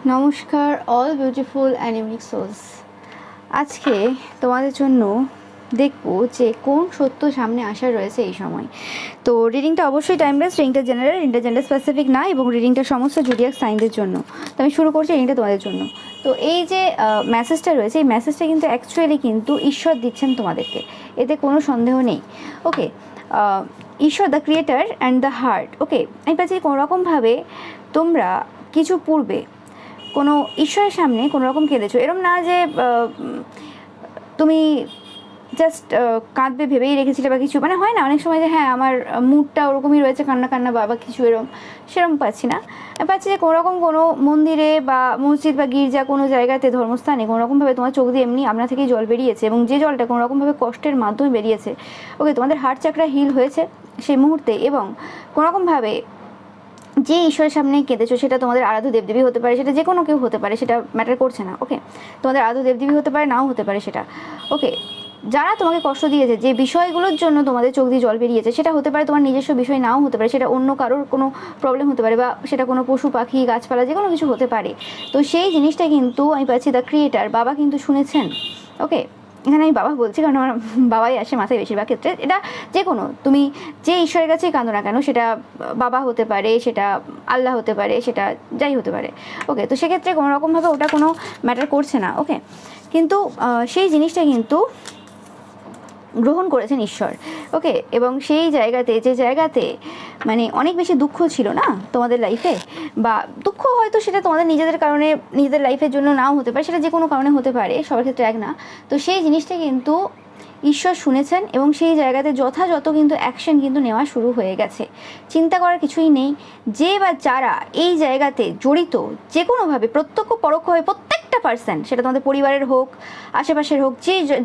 নমস্কার all beautiful and unique souls. আজকে তোমাদের জন্য দেখবো যে কোন সত্য সামনে আসা রয়েছে এই সময়। তো রিডিংটা অবশ্যই টাইমলেস, রিডিংটা জেনারেল, রিডিংটা জেন্ডার স্পেসিফিক না, এবং রিডিংটা সমস্ত জুডিয়াক সাইনদের জন্য। তো আমি শুরু করছি রিডিংটা তোমাদের জন্য। তো এই যে মেসেজটা রয়েছে, এই মেসেজটা কিন্তু অ্যাকচুয়ালি কিন্তু ঈশ্বর দিচ্ছেন তোমাদেরকে, এতে কোনো সন্দেহ নেই। ওকে, ঈশ্বর the creator and the heart. Okay, আমি পাচ্ছি কোনোরকমভাবে তোমরা কিছু পূর্বে কোনো ঈশ্বরের সামনে কোনো রকম কেঁদেছো, এরম না যে তুমি জাস্ট কাঁদবে ভেবেই রেখেছিলে বা কিছু, মানে হয় না অনেক সময় যে হ্যাঁ আমার মুডটা ওরকমই রয়েছে, কান্না কান্না বা কিছু এরম, সেরকম পাচ্ছি না। আমি পাচ্ছি যে কোনোরকম কোনো মন্দিরে বা মসজিদ বা গির্জা কোনো জায়গাতে, ধর্মস্থানে কোনোরকমভাবে তোমার চোখ দিয়ে এমনি আপনা থেকেই জল বেরিয়েছে, এবং যে জলটা কোনোরকমভাবে কষ্টের মাধ্যমে বেরিয়েছে। ওকে, তোমাদের হার্ট চাকরা হিল হয়েছে সেই মুহূর্তে, এবং কোনোরকমভাবে যে ঈশ্বরের সামনে কেঁদেছো সেটা তোমাদের আরাধ্য দেবদেবী হতে পারে, সেটা যে কোনো কেউ হতে পারে, সেটা ম্যাটার করছে না। ওকে, তোমাদের আরাধ্য দেবদেবী হতে পারে, নাও হতে পারে সেটা। ওকে, যারা তোমাকে কষ্ট দিয়েছে, যে বিষয়গুলোর জন্য তোমাদের চোখ দিয়ে জল বেরিয়েছে, সেটা হতে পারে তোমার নিজস্ব বিষয়, নাও হতে পারে সেটা অন্য কারোর কোনো প্রবলেম হতে পারে, বা সেটা কোনো পশু পাখি গাছপালা যে কোনো কিছু হতে পারে। তো সেই জিনিসটা কিন্তু আমি পাচ্ছি দ্য ক্রিয়েটার বাবা কিন্তু শুনেছেন। ওকে, এখানে আমি বাবা বলছি কারণ আমার বাবাই আসে মাথায় বেশিরভাগ ক্ষেত্রে। এটা যে কোনো, তুমি যে ঈশ্বরের কাছেই কাঁদো না কেন, সেটা বাবা হতে পারে, সেটা আল্লাহ হতে পারে, সেটা যাই হতে পারে। ওকে, তো সেক্ষেত্রে কোনো রকমভাবে ওটা কোনো ম্যাটার করছে না। ওকে, কিন্তু সেই জিনিসটা কিন্তু গ্রহণ করেছেন ঈশ্বর। ওকে, এবং সেই জায়গাতে, যে জায়গাতে মানে অনেক বেশি দুঃখ ছিল না তোমাদের লাইফে, বা দুঃখ হয়তো সেটা তোমাদের নিজেদের কারণে, নিজেদের লাইফের জন্য নাও হতে পারে, সেটা যে কোনো কারণে হতে পারে, সবার ক্ষেত্রে এক না। তো সেই জিনিসটা কিন্তু ঈশ্বর শুনেছেন, এবং সেই জায়গাতে যথাযথ কিন্তু অ্যাকশন কিন্তু নেওয়া শুরু হয়ে গেছে। চিন্তা করার কিছুই নেই, যে বা যারা এই জায়গাতে জড়িত যে কোনোভাবে, প্রত্যক্ষ পরোক্ষভাবে, প্রত্যেকটা পার্সন, সেটা তোমাদের পরিবারের হোক, আশেপাশের হোক,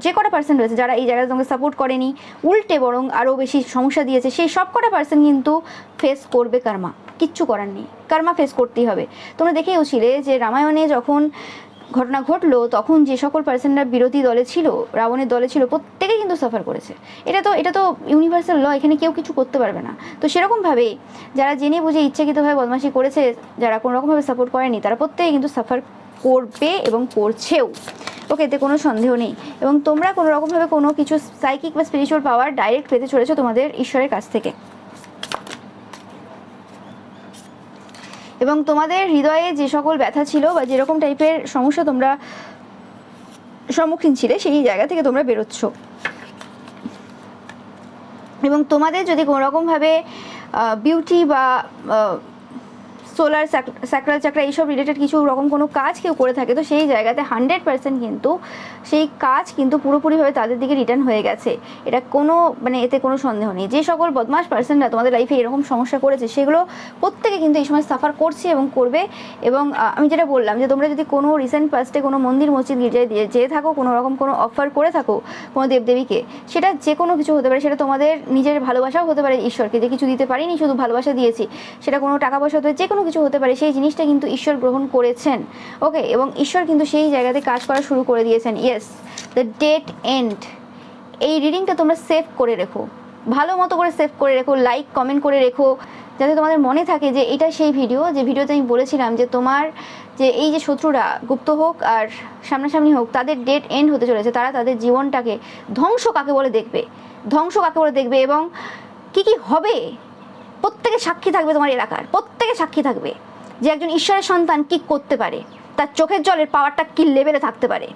যে কটা পার্সন রয়েছে যারা এই জায়গাতে তোমাকে সাপোর্ট করেনি, উল্টে বরং আরও বেশি সমস্যা দিয়েছে, সেই সব কটা পার্সন কিন্তু ফেস করবে কার্মা। কিচ্ছু করার নেই, কার্মা ফেস করতেই হবে। তোমরা দেখেওছিলে যে রামায়ণে যখন ঘটনা ঘটলো, তখন যে সকল পার্সনরা বিরোধী দলে ছিল, রাবণের দলে ছিল, প্রত্যেকেই কিন্তু সাফার করেছে। এটা তো ইউনিভার্সাল ল, এখানে কেউ কিছু করতে পারবে না। তো সেরকমভাবে যারা জেনে বুঝে ইচ্ছাকৃতভাবে বদমাশি করেছে, যারা কোনোরকমভাবে সাপোর্ট করেনি, তারা প্রত্যেকেই কিন্তু সাফার করবে এবং করছেও। ওকে, এতে কোনো সন্দেহ নেই। এবং তোমরা কোনো রকমভাবে কোনো কিছু সাইকিক বা স্পিরিচুয়াল পাওয়ার ডাইরেক্ট পেতে চলেছো তোমাদের ঈশ্বরের কাছ থেকে, এবং তোমাদের হৃদয়ে যে সকল ব্যথা ছিল বা যেরকম টাইপের সমস্যা তোমরা সম্মুখীন ছিলে, সেই জায়গা থেকে তোমরা বেরোচ্ছ। এবং তোমাদের যদি কোনোরকমভাবে বিউটি বা সোলার স্যাক্রাল চাকরা এইসব রিলেটেড কিছু রকম কোনো কাজ কেউ করে থাকে, তো সেই জায়গাতে 100% কিন্তু সেই কাজ কিন্তু পুরোপুরিভাবে তাদের দিকে রিটার্ন হয়ে গেছে। এটা কোনো মানে এতে কোনো সন্দেহ নেই। যে সকল বদমাশ পার্সনরা তোমাদের লাইফে এরকম সমস্যা করেছে, সেগুলো প্রত্যেকে কিন্তু এই সময় সাফার করছে এবং করবে। এবং আমি যেটা বললাম যে তোমরা যদি কোনো রিসেন্ট পাস্টে কোনো মন্দির মসজিদ গির্জায় দিয়ে যেয়ে থাকো, কোনো রকম কোনো অফার করে থাকো কোনো দেবদেবীকে, সেটা যে কোনো কিছু হতে পারে, সেটা তোমাদের নিজের ভালোবাসাও হতে পারে ঈশ্বরকে, যে কিছু দিতে পারিনি শুধু ভালোবাসা দিয়েছি, সেটা কোনো টাকা পয়সা হতে পারে, যে কোনো কিছু হতে পারে, সেই জিনিসটা কিন্তু ঈশ্বর গ্রহণ করেছেন। ওকে, এবং ঈশ্বর কিন্তু সেই জায়গাতে কাজ করা শুরু করে দিয়েছেন। Yes, the date end. এই রিডিংটা তোমরা সেভ করে রেখো, ভালো মতো করে সেভ করে রেখো, লাইক কমেন্ট করে রেখো, যাতে তোমাদের মনে থাকে যে এটা সেই ভিডিও, যে ভিডিওতে আমি বলেছিলাম যে তোমার যে এই যে শত্রুরা, গুপ্ত হোক আর সামনাসামনি হোক, তাদের ডেট এন্ড হতে চলেছে। তারা তাদের জীবনটাকে ধ্বংস কাকে বলে দেখবে, ধ্বংস কাকে বলে দেখবে, এবং কি কি হবে প্রত্যেকে সাক্ষী থাকবে, তোমার এলাকার প্রত্যেকে সাক্ষী থাকবে যে একজন ঈশ্বরের সন্তান কি করতে পারে, তার চোখের জলের পাওয়ারটা কি লেভেলে থাকতে পারে।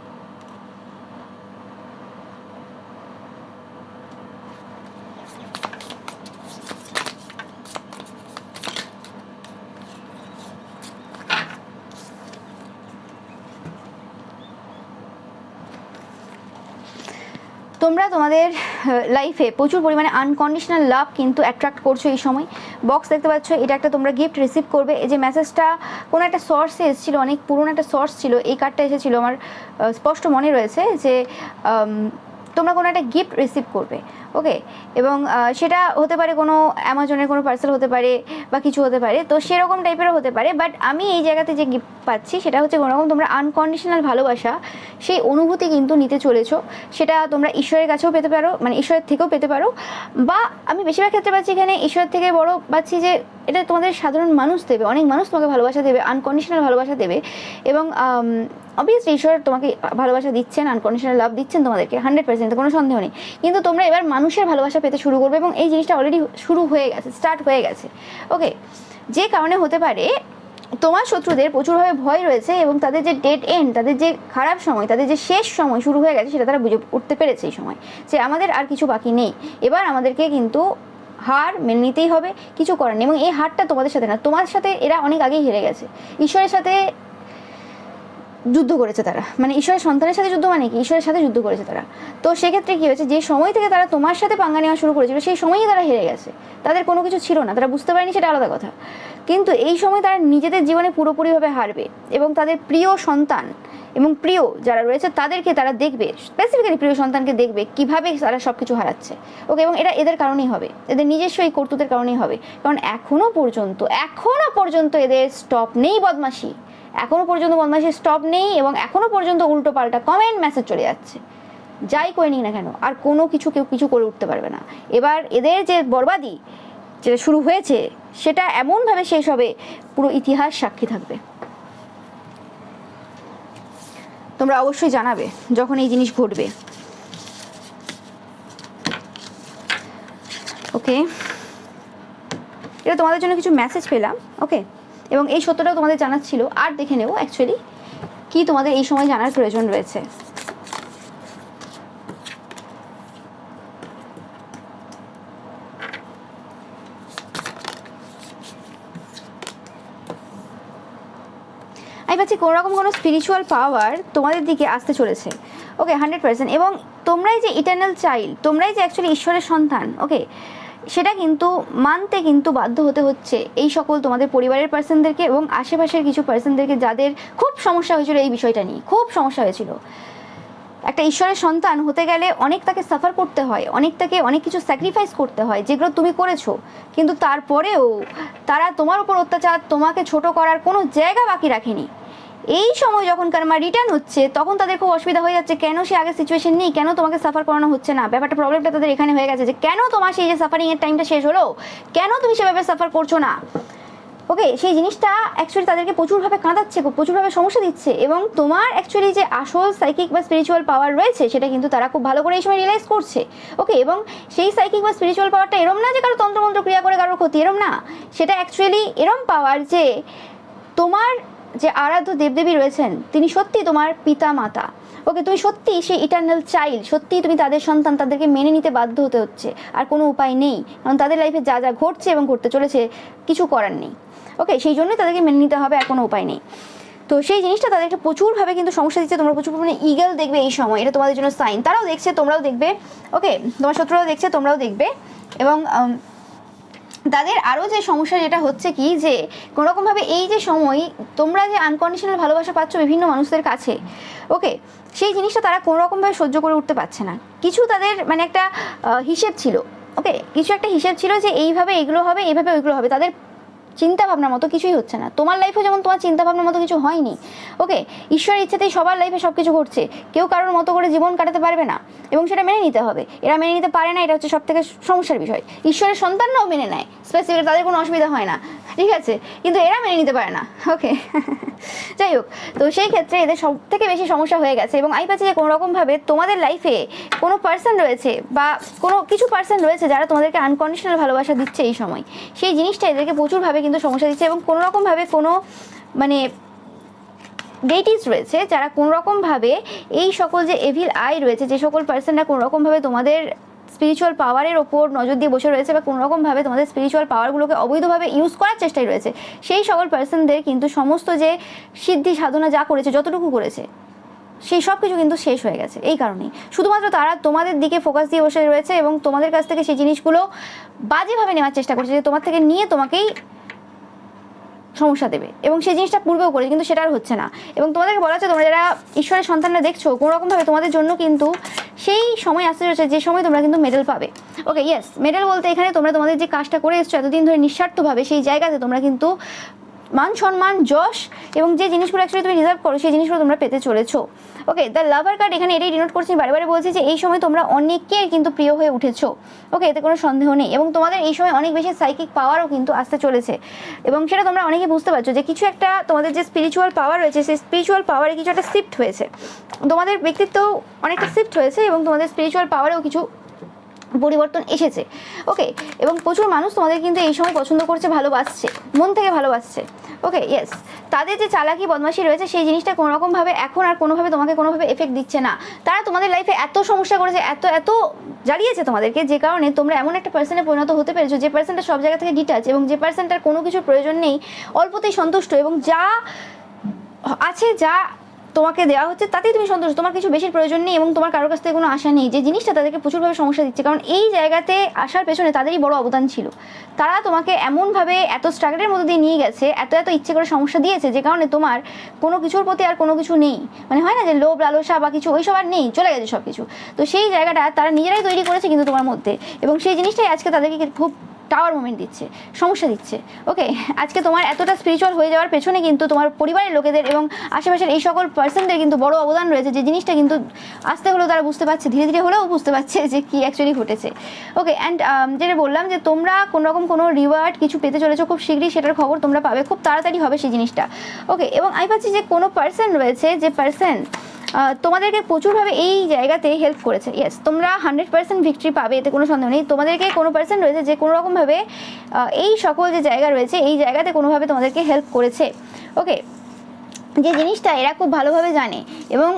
তোমরা তোমাদের লাইফে প্রচুর পরিমাণে আনকন্ডিশনাল লাভ কিন্তু অ্যাট্রাক্ট করছো এই সময়। বক্স দেখতে পাচ্ছ, এটা একটা তোমরা গিফট রিসিভ করবে। এই যে মেসেজটা কোনো একটা সোর্সে এসেছিলো, অনেক পুরনো একটা সোর্স ছিল, এই কার্ডটা এসেছিলো, আমার স্পষ্ট মনে রয়েছে যে তোমরা কোনো একটা গিফট রিসিভ করবে। ওকে। এবং সেটা হতে পারে কোনো অ্যামাজনের কোনো পার্সেল হতে পারে বা কিছু হতে পারে, তো সেরকম টাইপেরও হতে পারে। বাট আমি এই জায়গাতে যে গিফট পাচ্ছি সেটা হচ্ছে কোনোরকম তোমরা আনকন্ডিশনাল ভালোবাসা, সেই অনুভূতি কিন্তু নিতে চলেছো। সেটা তোমরা ঈশ্বরের কাছেও পেতে পারো, মানে ঈশ্বরের থেকেও পেতে পারো, বা আমি বেশিরভাগ ক্ষেত্রে পাচ্ছি এখানে ঈশ্বরের থেকে বড় পাচ্ছি যে এটা তোমাদের সাধারণ মানুষ দেবে, অনেক মানুষ তোমাকে ভালোবাসা দেবে, আনকন্ডিশনাল ভালোবাসা দেবে। এবং অবভিয়াসলি ঈশ্বর তোমাকে ভালোবাসা দিচ্ছেন, আনকন্ডিশনাল লাভ দিচ্ছেন তোমাদেরকে 100%, কোনো সন্দেহ নেই। কিন্তু তোমরা এবার মানুষের ভালোবাসা পেতে শুরু করবে, এবং এই জিনিসটা অলরেডি শুরু হয়ে গেছে, স্টার্ট হয়ে গেছে। ওকে, যে কারণে হতে পারে তোমার শত্রুদের প্রচুরভাবে ভয় রয়েছে, এবং তাদের যে ডেড এন্ড, তাদের যে খারাপ সময়, তাদের যে শেষ সময় শুরু হয়ে গেছে, সেটা তারা বুঝে উঠতে পেরেছে এই সময়, যে আমাদের আর কিছু বাকি নেই, এবার আমাদেরকে কিন্তু হার মেনে নিতেই হবে, কিছু করার নেই। এবং এই হারটা তোমাদের সাথে না, তোমার সাথে এরা অনেক আগেই হেরে গেছে। ঈশ্বরের সাথে যুদ্ধ করেছে তারা, মানে ঈশ্বরের সন্তানের সাথে যুদ্ধ, মানে কি ঈশ্বরের সাথে যুদ্ধ করেছে তারা। তো সেক্ষেত্রে কী হয়েছে, যে সময় থেকে তারা তোমার সাথে পাঙ্গা নেওয়া শুরু করেছিল, সেই সময়ই তারা হেরে গেছে। তাদের কোনো কিছু ছিল না, তারা বুঝতে পারেনি, সেটা আলাদা কথা। কিন্তু এই সময় তারা নিজেদের জীবনে পুরোপুরিভাবে হারবে, এবং তাদের প্রিয় সন্তান এবং প্রিয় যারা রয়েছে তাদেরকে তারা দেখবে, স্পেসিফিক্যালি প্রিয় সন্তানকে দেখবে কীভাবে তারা সব কিছু হারাচ্ছে। ওকে, এবং এটা এদের কারণেই হবে, এদের নিজস্ব এই কর্তৃত্বের কারণেই হবে। কারণ এখনও পর্যন্ত এদের স্টপ নেই বদমাশি, এখনও পর্যন্ত বদমাশির স্টপ নেই, এবং এখনও পর্যন্ত উল্টো পাল্টা কমেন্ট মেসেজ চলে যাচ্ছে। যাই করে নিই না কেন, আর কোনো কেউ কিছু করে উঠতে পারবে না। এবার এদের যে বরবাদি যেটা শুরু হয়েছে, সেটা এমনভাবে শেষ হবে, পুরো ইতিহাস সাক্ষী থাকবে। তোমরা অবশ্যই জানাবে যখন এই জিনিস ঘটবে। ওকে, এটা তোমাদের জন্য কিছু মেসেজ পেলাম। ওকে, এবং এই সত্যটাও তোমাদের জানার ছিল। আর দেখে নেব অ্যাকচুয়ালি কি তোমাদের এই সময় জানার প্রয়োজন রয়েছে। আমি পাচ্ছি কোনো রকম কোনো স্পিরিচুয়াল পাওয়ার তোমাদের দিকে আসতে চলেছে। ওকে, 100%। এবং তোমরাই যে ইটার্নাল চাইল্ড, তোমরাই যে অ্যাকচুয়ালি ঈশ্বরের সন্তান, ওকে, সেটা কিন্তু মানতে কিন্তু বাধ্য হতে হচ্ছে এই সকল তোমাদের পরিবারের পার্সনদেরকে এবং আশেপাশের কিছু পার্সনদেরকে, যাদের খুব সমস্যা হয়েছিল এই বিষয়টা নিয়ে, খুব সমস্যা হয়েছিল। একটা ঈশ্বরের সন্তান হতে গেলে অনেক তাকে সাফার করতে হয়, অনেক কিছু স্যাক্রিফাইস করতে হয়, যেগুলো তুমি করেছো। কিন্তু তারপরেও তারা তোমার উপর অত্যাচার, তোমাকে ছোট করার কোনো জায়গা বাকি রাখেনি। এই সময় যখন কার্মা রিটার্ন হচ্ছে, তখন তাদের খুব অসুবিধা হয়ে যাচ্ছে, কেন সে আগের সিচুয়েশন নেই, কেন তোমাকে সাফার করানো হচ্ছে না। ব্যাপারটা, প্রবলেমটা তাদের এখানে হয়ে গেছে, যে কেন তোমার সেই যে সাফারিংয়ের টাইমটা শেষ হলো, কেন তুমি সেভাবে সাফার করছো না। ওকে, সেই জিনিসটা অ্যাকচুয়ালি তাদেরকে প্রচুরভাবে কাঁদাচ্ছে, প্রচুরভাবে সমস্যা দিচ্ছে। এবং তোমার অ্যাকচুয়ালি যে আসল সাইকিক বা স্পিরিচুয়াল পাওয়ার রয়েছে, সেটা কিন্তু তারা খুব ভালো করে এই সময় রিয়েলাইজ করছে। ওকে, এবং সেই সাইকিক বা স্পিরিচুয়াল পাওয়ারটা এরম না যে কারো তন্ত্রমন্ত্র ক্রিয়া করে কারোর ক্ষতি, এরম না। সেটা অ্যাকচুয়ালি এরম পাওয়ার যে তোমার যে আরাধ্য দেবদেবী রয়েছেন, তিনি সত্যি তোমার পিতা মাতা। ওকে, তুমি সত্যি সেই ইটার্নাল চাইল্ড, সত্যি তুমি তাদের সন্তান, তাদেরকে মেনে নিতে বাধ্য হতে হচ্ছে, আর কোনো উপায় নেই। কারণ তাদের লাইফে যা যা ঘটছে এবং ঘটতে চলেছে, কিছু করার নেই। ওকে, সেই জন্যই তাদেরকে মেনে নিতে হবে, আর কোনো উপায় নেই। তো সেই জিনিসটা তাদেরকে প্রচুরভাবে কিন্তু সমস্যা দিচ্ছে। তোমরা প্রচুর পরিমাণে ইগল দেখবে এই সময়, এটা তোমাদের জন্য সাইন। তারাও দেখছে, তোমরাও দেখবে। ওকে, তোমার শত্রুরাও দেখছে, তোমরাও দেখবে। এবং তাদের আরও যে সমস্যা যেটা হচ্ছে কি, যে কোনোরকমভাবে এই যে সময় তোমরা যে আনকন্ডিশনাল ভালোবাসা পাচ্ছ বিভিন্ন মানুষদের কাছে, ওকে, সেই জিনিসটা তারা কোনোরকমভাবে সহ্য করে উঠতে পারছে না। কিছু তাদের মানে একটা হিসেব ছিল, ওকে, কিছু একটা হিসেব ছিল যে এইভাবে এগুলো হবে, এইভাবে ওইগুলো হবে। তাদের চিন্তা ভাবনার মতো কিছুই হচ্ছে না। তোমার লাইফে যেমন তোমার চিন্তা ভাবনার মতো কিছু হয়নি। ওকে, ঈশ্বরের ইচ্ছেতেই সবার লাইফে সব কিছু ঘটছে, কেউ কারোর মতো করে জীবন কাটাতে পারবে না, এবং সেটা মেনে নিতে হবে। এরা মেনে নিতে পারে না, এটা হচ্ছে সব থেকে সমস্যার বিষয়। ঈশ্বরের সন্তানরাও মেনে নেয় স্পেসিফিক, তাদের কোনো অসুবিধা হয় না, ঠিক আছে, কিন্তু এরা মেনে নিতে পারে না। ওকে, যাই হোক, তো সেই ক্ষেত্রে এদের সব থেকে বেশি সমস্যা হয়ে গেছে। এবং আমি পাচ্ছি যে কোনোরকমভাবে তোমাদের লাইফে কোনো পার্সন রয়েছে, বা কোনো কিছু পার্সন রয়েছে যারা তোমাদেরকে আনকন্ডিশনাল ভালোবাসা দিচ্ছে এই সময়, সেই জিনিসটা এদেরকে প্রচুরভাবে কিন্তু সমস্যা দিচ্ছে। এবং কোনোরকমভাবে কোনো মানে ডেটিস রয়েছে যারা কোনোরকমভাবে এই সকল যে এভিল আই রয়েছে, যে সকল পার্সনরা কোনোরকমভাবে তোমাদের স্পিরিচুয়াল পাওয়ারের ওপর নজর দিয়ে বসে রয়েছে, বা কোনোরকমভাবে তোমাদের স্পিরিচুয়াল পাওয়ারগুলোকে অবৈধভাবে ইউজ করার চেষ্টায় রয়েছে, সেই সকল পার্সনদের কিন্তু সমস্ত যে সিদ্ধি সাধনা যা করেছে, যতটুকু করেছে, সেই সব কিছু কিন্তু শেষ হয়ে গেছে। এই কারণেই শুধুমাত্র তারা তোমাদের দিকে ফোকাস দিয়ে বসে রয়েছে, এবং তোমাদের কাছ থেকে সেই জিনিসগুলো বাজেভাবে নেওয়ার চেষ্টা করছে, যে তোমার থেকে নিয়ে তোমাকেই সমস্যা দেবে, এবং সেই জিনিসটা পূর্বেও করে কিন্তু সেটা আর হচ্ছে না। এবং তোমাদেরকে বলা হচ্ছে তোমরা যারা ঈশ্বরের সন্তানরা দেখছো, কোনো রকমভাবে তোমাদের জন্য কিন্তু সেই সময় আসতে চলেছে যে সময় তোমরা কিন্তু মেডেল পাবে। ওকে, ইয়েস, মেডেল বলতে এখানে তোমরা তোমাদের যে কাজটা করে এসছো এতদিন ধরে নিঃস্বার্থভাবে, সেই জায়গাতে তোমরা কিন্তু মান সম্মান, যশ এবং যে জিনিসগুলো অ্যাকচুয়ালি তুমি রিজার্ভ করো সেই জিনিসগুলো তোমরা পেতে চলেছো। ওকে, দ্য লাভার কার্ড এখানে এটাই ডিনোট করছি, বারে বারে বলছি যে এই সময় তোমরা অনেকের কিন্তু প্রিয় হয়ে উঠেছো। ওকে, এতে কোনো সন্দেহ নেই, এবং তোমাদের এই সময় অনেক বেশি সাইকিক পাওয়ারও কিন্তু আসতে চলেছে, এবং সেটা তোমরা অনেকে বুঝতে পারছো যে কিছু একটা তোমাদের যে স্পিরিচুয়াল পাওয়ার রয়েছে সেই স্পিরিচুয়াল পাওয়ারে কিছু একটা শিফট হয়েছে, তোমাদের ব্যক্তিত্বও অনেকটা শিফট হয়েছে এবং তোমাদের স্পিরিচুয়াল পাওয়ারেও কিছু পরিবর্তন এসেছে। ওকে, এবং প্রচুর মানুষ তোমাদের কিন্তু এই সময় পছন্দ করছে, ভালোবাসছে, মন থেকে ভালোবাসছে। ওকে, ইয়েস, তাদের যে চালাকি বদমাশি রয়েছে সেই জিনিসটা কোনোরকমভাবে এখন আর কোনোভাবে তোমাকে কোনোভাবে এফেক্ট দিচ্ছে না। তারা তোমাদের লাইফে এত সমস্যা করেছে, এত এত জ্বালিয়েছে তোমাদেরকে, যে কারণে তোমরা এমন একটা পার্সনে পরিণত হতে পেরেছো যে পার্সনটা সব জায়গা থেকে ডিটাচ, এবং যে পার্সনটার কোনো কিছুর প্রয়োজন নেই, অল্পতেই সন্তুষ্ট, এবং যা আছে, যা তোমাকে দেওয়া হচ্ছে তাতেই তুমি সন্তুষ্ট, তোমার কিছু বেশির প্রয়োজন নেই এবং তোমার কারোর কাছ থেকে কোনো আশা নেই। যে জিনিসটা তাদেরকে প্রচুরভাবে সমস্যা দিচ্ছে, কারণ এই জায়গাতে আসার পেছনে তাদেরই বড় অবদান ছিল। তারা তোমাকে এমনভাবে এত স্ট্রাগলের মধ্যে দিয়ে নিয়ে গেছে, এত এত ইচ্ছে করে সমস্যা দিয়েছে, যে কারণে তোমার কোনো কিছুর প্রতি আর কোনো কিছু নেই, মানে হয় না যে লোভ লালসা বা কিছু, ওইসব আর নেই, চলে গেছে সব কিছু। তো সেই জায়গাটা তারা নিজেরাই তৈরি করেছে কিন্তু তোমার মধ্যে, এবং সেই জিনিসটাই আজকে তাদেরকে খুব টাওয়ার মোমেন্ট দিচ্ছে, সমস্যা দিচ্ছে। ওকে, আজকে তোমার এতটা স্পিরিচুয়াল হয়ে যাওয়ার পেছনে কিন্তু তোমার পরিবারের লোকেদের এবং আশেপাশের এই সকল পার্সনদের কিন্তু বড় অবদান রয়েছে, যে জিনিসটা কিন্তু আসতে হলেও তারা বুঝতে পারছে, ধীরে ধীরে হলেও বুঝতে পারছে যে কি অ্যাকচুয়ালি ঘটেছে। ওকে, অ্যান্ড যেটা বললাম যে তোমরা কোনোরকম কোনো রিওয়ার্ড কিছু পেতে চলেছো খুব শীঘ্রই, সেটার খবর তোমরা পাবে, খুব তাড়াতাড়ি হবে সেই জিনিসটা। ওকে, এবং আমি পাচ্ছি যে কোনো পার্সন রয়েছে যে পার্সন তোমাদেরকে প্রচুরভাবে এই জায়গাতে হেল্প করেছে। ইয়েস, তোমরা 100% ভিক্টরি পাবে, এতে কোনো সন্দেহ নেই। তোমাদেরকে কোনো পার্সন রয়েছে যে কোনো রকমভাবে এই সকল যে জায়গা রয়েছে এই জায়গাতে কোনোভাবে তোমাদেরকে হেল্প করেছে। ওকে, যে জিনিসটা এরা খুব ভালোভাবে জানে, এবং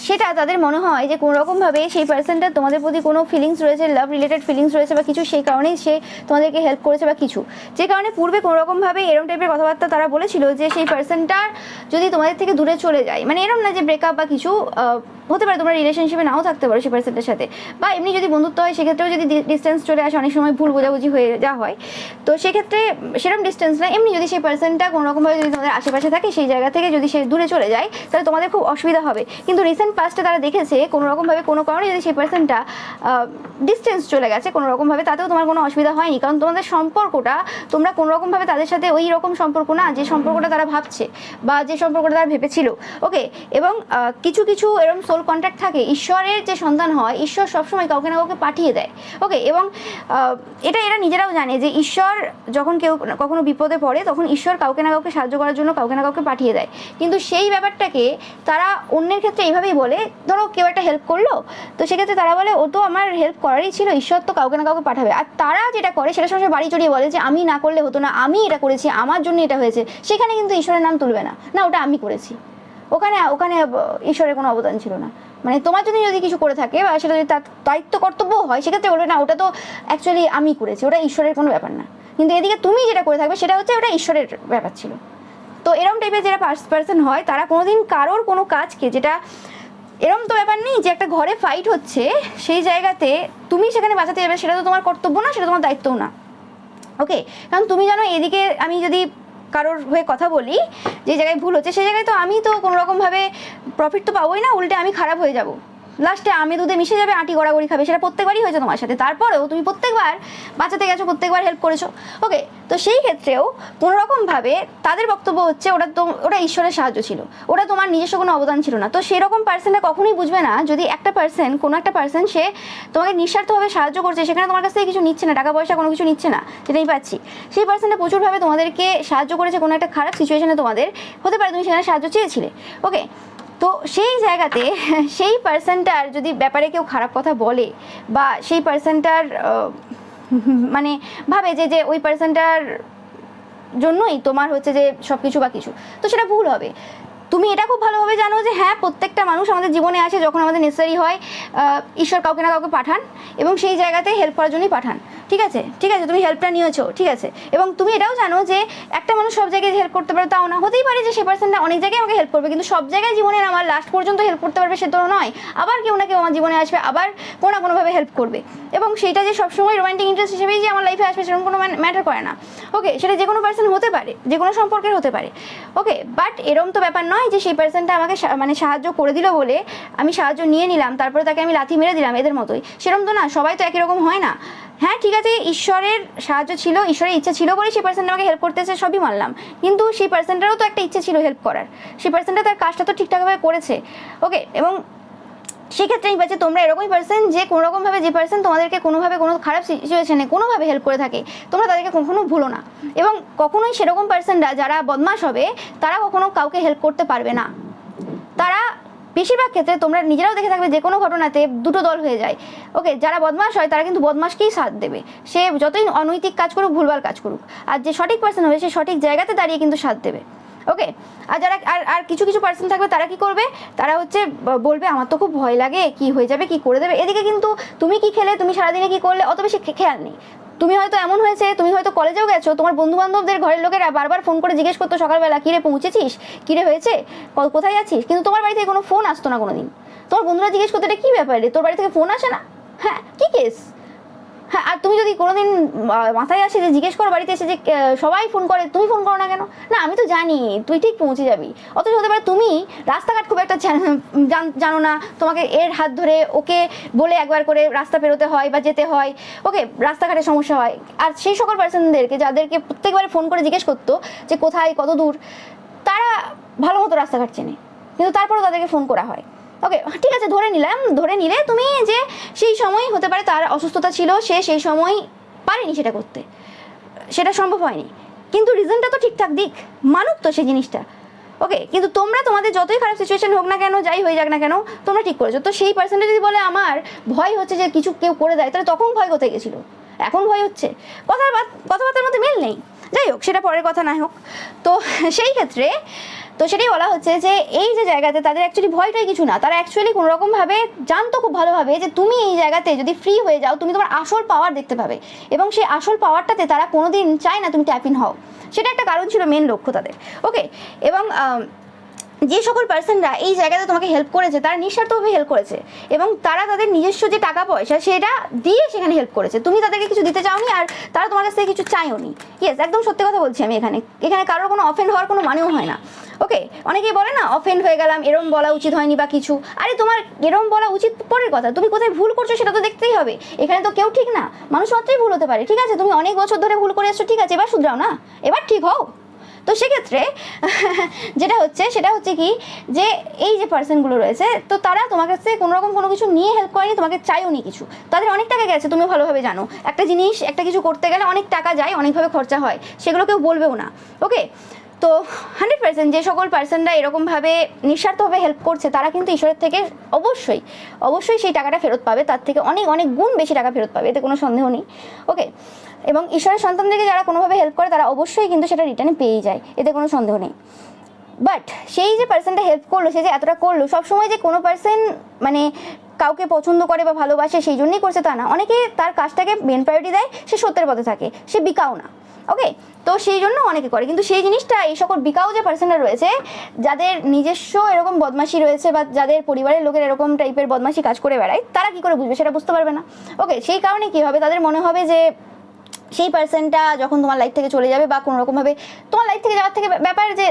সেটা তাদের মনে হয় যে কোনো রকমভাবে সেই পার্সনটা তোমাদের প্রতি কোনো ফিলিংস রয়েছে, লাভ রিলেটেড ফিলিংস রয়েছে বা কিছু, সেই কারণেই সে তোমাদেরকে হেল্প করেছে বা কিছু, যে কারণে পূর্বে কোনো রকমভাবে এরম টাইপের কথাবার্তা তারা বলেছিল যে সেই পার্সনটার যদি তোমাদের থেকে দূরে চলে যায়, মানে এরম না যে ব্রেকআপ বা কিছু, হতে পারে তোমরা রিলেশনশিপে নাও থাকতে পারো সেই পার্সনটার সাথে, বা এমনি যদি বন্ধুত্ব হয় সেক্ষেত্রেও যদি ডিস্টেন্স চলে আসে, অনেক সময় ভুল বোঝাবুঝি হয়ে যা হয়, তো সেক্ষেত্রে সেরকম ডিস্টেন্স না, এমনি যদি সেই পার্সনটা কোনো রকমভাবে যদি তোমাদের আশেপাশে থাকে, সেই জায়গা থেকে যদি সে দূরে চলে যায় তাহলে তোমাদের খুব অসুবিধা হবে। কিন্তু রিসেন্ট পাস্টে তারা দেখেছে কোনো রকমভাবে কোনো কারণে যদি সেই পার্সনটা ডিস্টেন্স চলে গেছে কোনো রকমভাবে, তাতেও তোমার কোনো অসুবিধা হয়নি, কারণ তোমাদের সম্পর্কটা, তোমরা কোনো রকমভাবে তাদের সাথে ওই রকম সম্পর্ক না যে সম্পর্কটা তারা ভাবছে বা যে সম্পর্কটা তারা ভেবেছিল। ওকে, এবং কিছু কিছু এরকম সোল কন্ট্যাক্ট থাকে, ঈশ্বরের যে সন্তান হয়, ঈশ্বর সবসময় কাউকে না কাউকে পাঠিয়ে দেয়। ওকে, এবং এটা এরা নিজেরাও জানে যে ঈশ্বর যখন কেউ কখনো বিপদে পড়ে তখন ঈশ্বর কাউকে না কাউকে সাহায্য করার জন্য কাউকে না কাউকে পাঠিয়ে দেয়, কিন্তু সেই ব্যাপারটাকে তারা অন্যের ক্ষেত্রে এইভাবেই বলে, ধরো কেউ একটা হেল্প করলো, তো সেক্ষেত্রে তারা বলে ও তো আমার হেল্প করারই ছিল, ঈশ্বর তো কাউকে না কাউকে পাঠাবে। আর তারা যেটা করে সেটা সবসময় বাড়ি চড়িয়ে বলে যে আমি না করলে হতো না, আমি এটা করেছি, আমার জন্য এটা হয়েছে, সেখানে কিন্তু ঈশ্বরের নাম তুলবে না, না ওটা আমি করেছি, ওখানে ওখানে ঈশ্বরের কোনো অবদান ছিল না। মানে তোমার যদি কিছু করে থাকে বা সেটা যদি তার দায়িত্ব কর্তব্য হয়, সেক্ষেত্রে বলবে না ওটা তো অ্যাকচুয়ালি আমি করেছি, ওটা ঈশ্বরের কোনো ব্যাপার না। কিন্তু এদিকে তুমি যেটা করে থাকবে সেটা হচ্ছে ওটা ঈশ্বরের ব্যাপার ছিল। তো এরম টাইপের যারা পার্সন হয় তারা কোনোদিন কারোর কোনো কাজকে, যেটা এরম তো ব্যাপার নেই যে একটা ঘরে ফাইট হচ্ছে সেই জায়গাতে তুমি সেখানে বাঁচাতে যাবে, সেটা তো তোমার কর্তব্য না, সেটা তোমার দায়িত্বও না। ওকে, কারণ তুমি জানো এদিকে আমি যদি কারোর হয়ে কথা বলি, যে জায়গায় ভুল হচ্ছে সেই জায়গায় তো আমি তো কোনো রকমভাবে প্রফিট তো পাবোই না, উল্টে আমি খারাপ হয়ে যাব, লাস্টে আমি দুধে মিশে যাবে, আঁটি গড়াগড়ি খাবে, সেটা প্রত্যেকবারই হয়েছে তোমার সাথে, তারপরেও তুমি প্রত্যেকবার বাঁচাতে গেছো, প্রত্যেকবার হেল্প করেছো। ওকে, তো সেই ক্ষেত্রেও কোনো রকমভাবে তাদের বক্তব্য হচ্ছে ওটা ঈশ্বরের সাহায্য ছিল, ওটা তোমার নিজস্ব কোনো অবদান ছিল না। তো সেরকম পার্সনটা কখনোই বুঝবে না যদি একটা পার্সন, কোনো একটা পার্সন সে তোমাকে নিঃস্বার্থভাবে সাহায্য করছে, সেখানে তোমার কাছ থেকে কিছু নিচ্ছে না, টাকা পয়সা কোনো কিছু নিচ্ছে না, সেটাই পাচ্ছি। সেই পার্সনটা প্রচুরভাবে তোমাদেরকে সাহায্য করেছে কোনো একটা খারাপ সিচুয়েশনে, তোমাদের হতে পারে তুমি সেখানে সাহায্য চেয়েছিলে। ওকে, তো সেই জায়গাতে সেই পার্সনটার যদি ব্যাপারে কেউ খারাপ কথা বলে বা সেই পার্সনটার মানে ভাবে যে ওই পার্সনটার জন্যই তোমার হচ্ছে যে সব কিছু বা কিছু, তো সেটা ভুল হবে। তুমি এটা খুব ভালোভাবে জানো যে হ্যাঁ, প্রত্যেকটা মানুষ আমাদের জীবনে আসে যখন আমাদের নেসেসারি হয়, ঈশ্বর কাউকে না কাউকে পাঠান এবং সেই জায়গাতে হেল্প করার জন্যই পাঠান। ঠিক আছে, ঠিক আছে, তুমি হেল্পটা নিয়েছো, ঠিক আছে। এবং তুমি এটাও জানো যে একটা মানুষ সব জায়গায় হেল্প করতে পারে তাও না, হতেই পারে যে সেই পার্সনটা অনেক জায়গায় আমাকে হেল্প করবে, কিন্তু সব জায়গায় জীবনের আমার লাস্ট পর্যন্ত হেল্প করতে পারবে সে তো নয়। আবার কেউ না কেউ আমার জীবনে আসবে, আবার কোনো না কোনোভাবে হেল্প করবে, এবং সেইটা যে সবসময় রোমান্টিক ইন্টারেস্ট হিসেবেই যে আমার লাইফে আসবে সেরকম কোনো ম্যাটার করে না। ওকে, সেটা যে কোনো পার্সন হতে পারে, যে কোনো সম্পর্কের হতে পারে। ওকে, বাট এরম তো ব্যাপার নয় যে সেই পার্সনটা আমাকে মানে সাহায্য করে দিল বলে আমি সাহায্য নিয়ে নিলাম, তারপরে তাকে আমি লাথি মেরে দিলাম, এদের মতোই। সেরকম তো না, সবাই তো একই রকম হয় না। হ্যাঁ ঠিক আছে, ঈশ্বরের সাহায্য ছিল, ঈশ্বরের ইচ্ছা ছিল বলে সেই পার্সনটা আমাকে হেল্প করতেছে, সবই মানলাম, কিন্তু সেই পার্সনটারও তো একটা ইচ্ছে ছিল হেল্প করার, সেই পার্সনটা তার কাজটা তো ঠিকঠাকভাবে করেছে। ওকে, এবং সেক্ষেত্রে আমি পাচ্ছি তোমরা এরকমই পার্সন যে কোনোরকমভাবে যে পার্সন তোমাদেরকে কোনোভাবে কোনো খারাপ সিচুয়েশনে কোনোভাবে হেল্প করে থাকে, তোমরা তাদেরকে কখনো ভুলো না। এবং কখনোই সেরকম পার্সনরা যারা বদমাশ হবে তারা কখনো কাউকে হেল্প করতে পারবে না। তারা বেশিরভাগ ক্ষেত্রে তোমরা নিজেরাও দেখে থাকবে যে কোনো ঘটনাতে দুটো দল হয়ে যায়। ওকে, যারা বদমাশ হয় তারা কিন্তু বদমাশকেই সাথ দেবে, সে যতই অনৈতিক কাজ করুক, ভুলভাল কাজ করুক, আর যে সঠিক পার্সন হবে সে সঠিক জায়গাতে দাঁড়িয়ে কিন্তু সাথ দেবে। ওকে, আর যারা আর কিছু কিছু পার্সন থাকবে তারা কি করবে, তারা হচ্ছে বলবে আমার তো খুব ভয় লাগে, কি হয়ে যাবে, কি করে দেবে। এদিকে কিন্তু তুমি কি খেলে, তুমি সারাদিনে কি করলে অত বেশি খেয়াল নেই। তুমি হয়তো এমন হয়েছে, তুমি হয়তো কলেজেও গেছো, তোমার বন্ধু বান্ধবদের ঘরের লোকেরা বারবার ফোন করে জিজ্ঞেস করতো সকালবেলা, কিরে পৌঁছেছিস, কিরে হয়েছে, কোথায় আছিস, কিন্তু তোমার বাড়ি থেকে কোনো ফোন আসতো না কোনোদিন। তোমার বন্ধুরা জিজ্ঞেস করতো এটা কী ব্যাপার রে, তোর বাড়ি থেকে ফোন আসে না, হ্যাঁ কী কেস। হ্যাঁ, আর তুমি যদি কোনোদিন মাথায় আসে যে জিজ্ঞেস করো বাড়িতে এসে যে সবাই ফোন করে, তুমি ফোন করো না কেন, না আমি তো জানি তুই ঠিক পৌঁছে যাবি। অথচ হতে পারে তুমি রাস্তাঘাট খুব একটা জানো না, তোমাকে এর হাত ধরে ওকে বলে একবার করে রাস্তা পেরোতে হয় বা যেতে হয়। ওকে, রাস্তাঘাটে সমস্যা হয়। আর সেই সকল পার্সনদেরকে যাদেরকে প্রত্যেকবারে ফোন করে জিজ্ঞেস করতো যে কোথায় কত দূর, তারা ভালো মতো রাস্তাঘাট চেনে, কিন্তু তারপরেও তাদেরকে ফোন করা হয়। ওকে, ঠিক আছে, ধরে নিলে তুমি যে সেই সময় হতে পারে তার অসুস্থতা ছিল, সে সেই সময় পারেনি সেটা করতে, সেটা সম্ভব হয়নি, কিন্তু রিজনটা তো ঠিকঠাক দিক, মানুক তো সেই জিনিসটা। ওকে, কিন্তু তোমরা তোমাদের যতই খারাপ সিচুয়েশন হোক না কেন, যাই হয়ে যাক না কেন, তোমরা ঠিক করেছো। তো সেই পার্সনটা যদি বলে আমার ভয় হচ্ছে যে কিছু কেউ করে দেয়, তাহলে তখন ভয় কোথায় গেছিলো, এখন ভয় হচ্ছে, কথাবার্তার মধ্যে মিল নেই। যাই হোক, সেটা পরের কথা না হোক। তো সেই ক্ষেত্রে তো সেটাই বলা হচ্ছে যে এই যে জায়গাতে তাদের অ্যাকচুয়ালি ভয়টাই কিছু না, তারা অ্যাকচুয়ালি কোনোরকমভাবে জানতো খুব ভালোভাবে যে তুমি এই জায়গাতে যদি ফ্রি হয়ে যাও তুমি তোমার আসল পাওয়ার দেখতে পাবে, এবং সেই আসল পাওয়ারটাতে তারা কোনোদিন চায় না তুমি ট্যাপ ইন হও, সেটা একটা কারণ ছিল, মেন লক্ষ্য তাদের। ওকে, এবং যে সকল পার্সনরা এই জায়গাতে তোমাকে হেল্প করেছে তারা নিঃস্বার্থভাবে হেল্প করেছে, এবং তারা তাদের নিজস্ব যে টাকা পয়সা সেটা দিয়ে সেখানে হেল্প করেছে, তুমি তাদেরকে কিছু দিতে চাওনি আর তারা তোমার কাছ থেকে কিছু চাইও নি। ইয়েস, একদম সত্যি কথা বলছি আমি, এখানে কারোর কোনো অফেন্ড হওয়ার কোনো মানেও হয় না। ওকে, অনেকেই বলে না অফেন্ড হয়ে গেলাম, এরম বলা উচিত হয়নি বা কিছু, আরে তোমার এরম বলা উচিত পরের কথা, তুমি কোথায় ভুল করছো সেটা তো দেখতেই হবে। এখানে তো কেউ ঠিক না, মানুষ মাত্রই ভুল হতে পারে, ঠিক আছে, তুমি অনেক বছর ধরে ভুল করে এসছো, ঠিক আছে, এবার শুধরাও না, এবার ঠিক হও। তো সেক্ষেত্রে যেটা হচ্ছে সেটা হচ্ছে কি যে এই যে পার্সনগুলো রয়েছে, তো তারা তোমার কাছে কোনোরকম কোনো কিছু নিয়ে হেল্প করেনি, তোমাকে চাইও নি কিছু, তাদের অনেক টাকা গেছে, তুমি ভালোভাবে জানো একটা জিনিস একটা কিছু করতে গেলে অনেক টাকা যায়, অনেকভাবে খরচা হয়, সেগুলো কেউ বলবেও না। ওকে, তো 100% যে সকল পার্সনরা এরকমভাবে নিঃস্বার্থভাবে হেল্প করছে তারা কিন্তু ঈশ্বরের থেকে অবশ্যই সেই টাকাটা ফেরত পাবে, তার থেকে অনেক অনেক গুণ বেশি টাকা ফেরত পাবে, এতে কোনো সন্দেহ নেই। ওকে, এবং ঈশ্বরের সন্তানদেরকে যারা কোনোভাবে হেল্প করে তারা অবশ্যই কিন্তু সেটা রিটার্নে পেয়েই যায়, এতে কোনো সন্দেহ নেই। বাট সেই যে পার্সনটা হেল্প করলো, সে যে এতটা করলো, সবসময় যে কোনো পার্সন মানে কাউকে পছন্দ করে বা ভালোবাসে সেই জন্যই করছে তা না, অনেকে তার কাজটাকে মেন প্রায়োরিটি দেয়, সে সত্যের পথে থাকে, সে বিকাও না। ওকে, তো সেই জন্য অনেকে করে, কিন্তু সেই জিনিসটা এই সকল বিকাও যে পার্সনরা রয়েছে যাদের নিজস্ব এরকম বদমাশি রয়েছে বা যাদের পরিবারের লোকের এরকম টাইপের বদমাশি কাজ করে বেড়ায়, তারা কি করে বুঝবে, সেটা বুঝতে পারবে না। ওকে, সেই কারণে কি হবে, তাদের মনে হবে যে সেই পার্সনটা যখন তোমার লাইফ থেকে চলে যাবে বা কোনো রকমভাবে তোমার লাইফ থেকে যাওয়ার থেকে ব্যাপার যে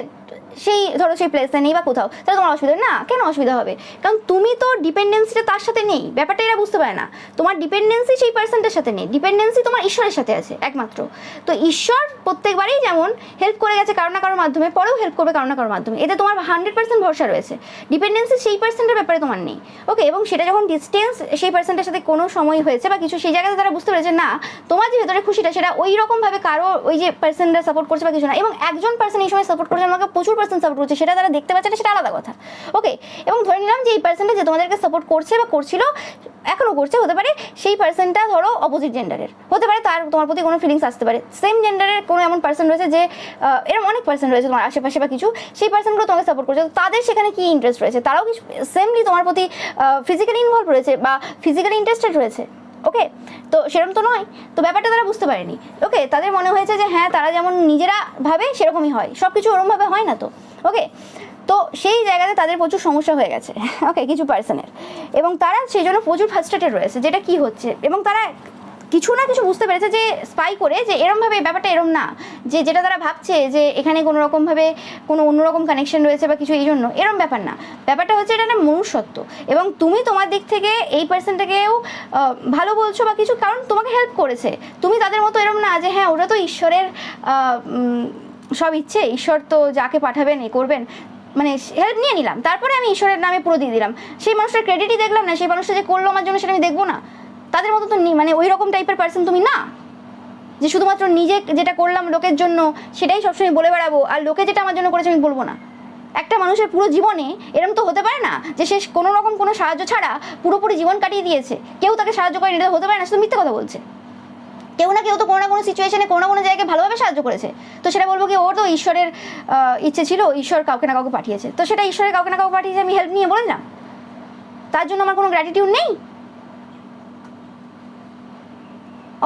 সেই ধরো সেই প্লেসে নেই বা কোথাও, তাহলে তোমার অসুবিধা না, কেন অসুবিধা হবে, কারণ তুমি তো ডিপেন্ডেন্সিটা তার সাথে নেই, ব্যাপারটা এরা বুঝতে পারে না, তোমার ডিপেন্ডেন্সি সেই পার্সনটার সাথে নেই, ডিপেন্ডেন্সি তোমার ঈশ্বরের সাথে আছে একমাত্র। তো ঈশ্বর প্রত্যেকবারেই যেমন হেল্প করে গেছে কারো না কারোর মাধ্যমে, পরেও হেল্প করবে কারো না কারোর মাধ্যমে, এতে তোমার 100% ভরসা রয়েছে, ডিপেন্ডেন্সি সেই পার্সনটার ব্যাপারে তোমার নেই। ওকে, এবং সেটা যখন ডিস্টেন্স সেই পার্সনটার সাথে কোনো সময় হয়েছে বা কিছু, সেই জায়গাতে তারা বুঝতে পেরেছে না তোমার যে ভেতরে খুশিটা সেটা ওই রকমভাবে কারো ওই যে পার্সনরা সাপোর্ট করছে বা কিছু না, এবং একজন পার্সন এই সময় সাপোর্ট করছে আমাকে প্রচুর পার্সেন্ট সাপোর্ট করছে, সেটা তারা দেখতে পাচ্ছে না, সেটা আলাদা কথা। ওকে, এবং ধরে নিলাম যে এই পার্সনটা যে তোমাদেরকে সাপোর্ট করছে বা করছিল, এখনও করছে, হতে পারে সেই পার্সনটা ধরো অপোজিট জেন্ডারের, হতে পারে তার তোমার প্রতি কোনো ফিলিংস আসতে পারে। সেম জেন্ডারের কোনো এমন পার্সন রয়েছে যে এরকম অনেক পার্সন রয়েছে তোমার আশেপাশে বা কিছু, সেই পার্সনগুলো তোমাকে সাপোর্ট করছে, তাদের সেখানে কি ইন্টারেস্ট রয়েছে, তারাও কি সেমলি তোমার প্রতি ফিজিক্যালি ইনভলভ রয়েছে বা ফিজিক্যালি ইন্টারেস্টেড রয়েছে। ওকে, তো সেরকম তো নয়, তো ব্যাপারটা তারা বুঝতে পারেনি। ওকে, তাদের মনে হয়েছে যে হ্যাঁ তারা যেমন নিজেরা ভাবে সেরকমই হয়, সব কিছু ওরমভাবে হয় না তো। ওকে, তো সেই জায়গাতে তাদের প্রচুর সমস্যা হয়ে গেছে, ওকে, কিছু পার্সনের, এবং তারা সেই জন্য প্রচুর ফ্রাস্ট্রেটেড রয়েছে যেটা কি হচ্ছে, এবং তারা কিছু না কিছু বুঝতে পেরেছে যে স্পাই করে যে এরমভাবে ব্যাপারটা এরম না, যে যেটা তারা ভাবছে যে এখানে কোনো রকমভাবে কোনো অন্যরকম কানেকশন রয়েছে বা কিছু, এই জন্য এরম ব্যাপার না, ব্যাপারটা হচ্ছে এটা না মনুষ্যত্ব। এবং তুমি তোমার দিক থেকে এই পার্সনটাকেও ভালো বলছো বা কিছু, কারণ তোমাকে হেল্প করেছে, তুমি তাদের মতো এরম না যে হ্যাঁ ওটা তো ঈশ্বরের সব ইচ্ছে, ঈশ্বর তো যাকে পাঠাবেন এ করবেন, মানে হেল্প নিয়ে নিলাম তারপরে আমি ঈশ্বরের নামে পুরো দিয়ে দিলাম, সেই মানুষটার ক্রেডিটই দেখলাম না, সেই মানুষটা যে করলো আমার জন্য সেটা আমি দেখবো না। তাদের মতো তো মানে ওই রকম টাইপের পার্সন তুমি না, যে শুধুমাত্র নিজে যেটা করলাম লোকের জন্য সেটাই সবসময় বলে বেড়াবো, আর লোকে যেটা আমার জন্য করেছে আমি বলবো না। একটা মানুষের পুরো জীবনে এরকম তো হতে পারে না যে সে কোনো রকম কোনো সাহায্য ছাড়া পুরোপুরি জীবন কাটিয়ে দিয়েছে, কেউ তাকে সাহায্য করেনি, এটা হতে পারে না, শুধু মিথ্যে কথা বলছে। কেউ না কেউ তো কোনো না কোনো সিচুয়েশনে কোনো না কোনো জায়গায় ভালোভাবে সাহায্য করেছে, তো সেটা বলবো কি ওর তো ঈশ্বরের ইচ্ছে ছিল, ঈশ্বর কাউকে না কাউকে পাঠিয়েছে, তো সেটা ঈশ্বরের কাউকে না কাউকে পাঠিয়েছে, আমি হেল্প নিয়ে বলে দিলাম, তার জন্য আমার কোনো গ্র্যাটিটিউড নেই?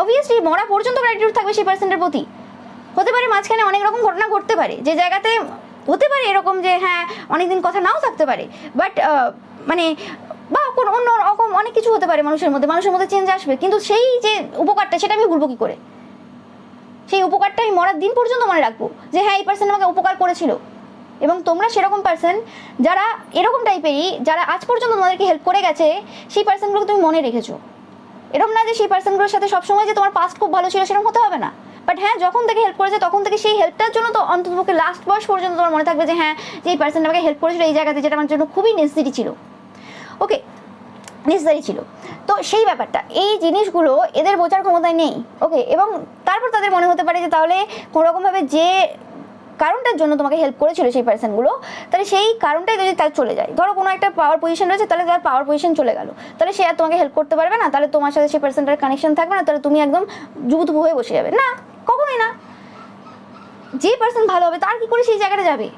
অবভিয়াসলি মরা পর্যন্ত গ্র্যাটিটিউড থাকবে সেই পার্সনের প্রতি। হতে পারে মাঝখানে অনেক রকম ঘটনা ঘটতে পারে, যে জায়গাতে হতে পারে এরকম যে হ্যাঁ অনেকদিন কথা নাও থাকতে পারে, বাট মানে বা কোনো অন্য রকম অনেক কিছু হতে পারে মানুষের মধ্যে চেঞ্জ আসবে, কিন্তু সেই যে উপকারটা সেটা আমি ভুলবো কি করে? সেই উপকারটা আমি মরার দিন পর্যন্ত মনে রাখবো যে হ্যাঁ এই পার্সন আমাকে উপকার করেছিল। এবং তোমরা সেরকম পার্সন যারা এরকম টাইপেরই, যারা আজ পর্যন্ত তোমাদেরকে হেল্প করে গেছে, সেই পার্সনগুলোকে তুমি মনে রেখেছো। এরকম না যে সেই পার্সনগুলোর সাথে সবসময় যে তোমার পাস্ট খুব ভালো ছিল সেরকম হতে হবে না, বাট হ্যাঁ যখন থেকে হেল্প করেছে তখন থেকে সেই হেল্পটার জন্য তো অন্ততপক্ষে লাস্ট বয়স পর্যন্ত তোমার মনে থাকবে যে হ্যাঁ যে এই পার্সনটা আমাকে হেল্প করেছিল এই জায়গাতে, যেটা আমার জন্য খুবই নেসেসারি ছিল। ওকে, নেসেসারি ছিল, তো সেই ব্যাপারটা এই জিনিসগুলো এদের বোঝার ক্ষমতায় নেই। ওকে, এবং তারপর তাদের মনে হতে পারে যে তাহলে কোনোরকমভাবে যে কারণটার জন্য তোমাকে হেল্প করেছিল সেই পার্সনগুলো, তাহলে সেই কারণটাই যদি তার চলে যায়, ধরো কোনো একটা পাওয়ার পজিশন রয়েছে, তাহলে তার পাওয়ার পজিশন চলে গেল, তাহলে সে আর তোমাকে হেল্প করতে পারবে না, তাহলে তোমার সাথে সেই পার্সনটার কানেকশন থাকবে না, তাহলে তুমি একদম জুবুথুবু হয়ে বসে যাবে, না কখনোই না। যে পার্সন ভালো হবে তার কি করে সেই জায়গাটা যাবে?